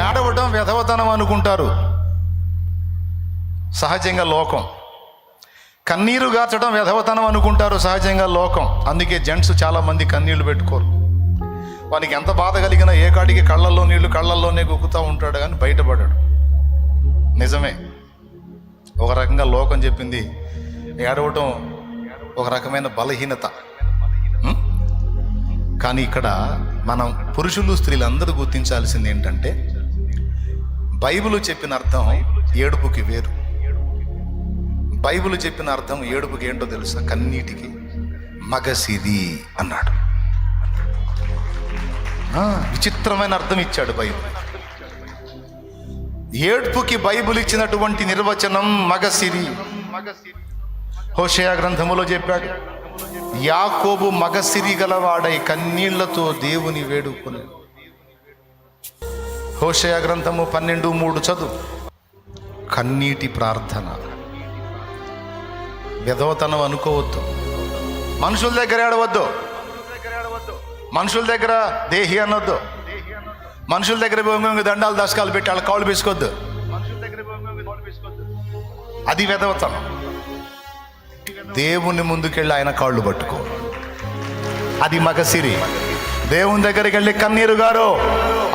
ఏడవటం వెధవతనం అనుకుంటారు సహజంగా లోకం. కన్నీరు గార్చడం వెధవతనం అనుకుంటారు సహజంగా లోకం. అందుకే జెంట్స్ చాలామంది కన్నీళ్లు పెట్టుకోరు. వానికి ఎంత బాధ కలిగినా ఏ కాడికి కళ్ళల్లో నీళ్లు కళ్ళల్లోనే గుక్కుతూ ఉంటాడు కానీ బయటపడాడు. నిజమే, ఒక రకంగా లోకం చెప్పింది ఏడవటం ఒక రకమైన బలహీనత. కానీ ఇక్కడ మనం పురుషులు స్త్రీలు అందరూ గుర్తించాల్సింది ఏంటంటే బైబిల్ చెప్పిన అర్థం ఏడుపుకి వేరు. బైబిల్ చెప్పిన అర్థం ఏడుపుకి ఏంటో తెలుసా? కన్నీటికి మగసిరి అన్నాడు. విచిత్రమైన అర్థం ఇచ్చాడు బైబిల్. ఏడ్పుకి బైబిల్ ఇచ్చినటువంటి నిర్వచనం మగసిరి. హోషేయ గ్రంథములో చెప్పాడు, యాకోబు మగసిరి గలవాడై కన్నీళ్లతో దేవుని వేడుకునే. హోషేయ గ్రంథము 12:3 చదువు. కన్నీటి ప్రార్థన. విధవతనం అనుకోవద్దు. మనుషుల దగ్గర ఏడవద్దు. మనుషుల దగ్గర దేహి అనొద్దు. మనుషుల దగ్గర దండాలు దశకాలు పెట్టి వాళ్ళ కాళ్ళు పీసుకోవద్దు. అది విధవతనం. దేవుని ముందుకెళ్ళి ఆయన కాళ్ళు పట్టుకో, అది మగసిరి. దేవుని దగ్గరికి వెళ్ళి కన్నీరు గారు,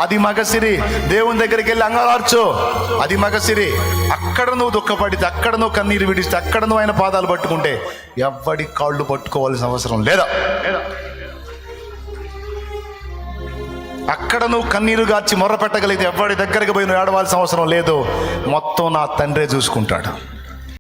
అది మగసిరి. దేవుని దగ్గరికి వెళ్ళి అంగలార్చు, అది మగసిరి. అక్కడ నువ్వు దుఃఖపడితే, అక్కడ నువ్వు కన్నీరు విడిస్తే, అక్కడ నువ్వు ఆయన పాదాలు పట్టుకుంటే ఎవ్వడి కాళ్ళు పట్టుకోవాల్సిన అవసరం లేదా. అక్కడ నువ్వు కన్నీరు గార్చి మొర్ర పెట్టగలిగితే ఎవ్వడి దగ్గరికి పోయి నువ్వు ఏడవాల్సిన అవసరం లేదు. మొత్తం నా తండ్రే చూసుకుంటాడు.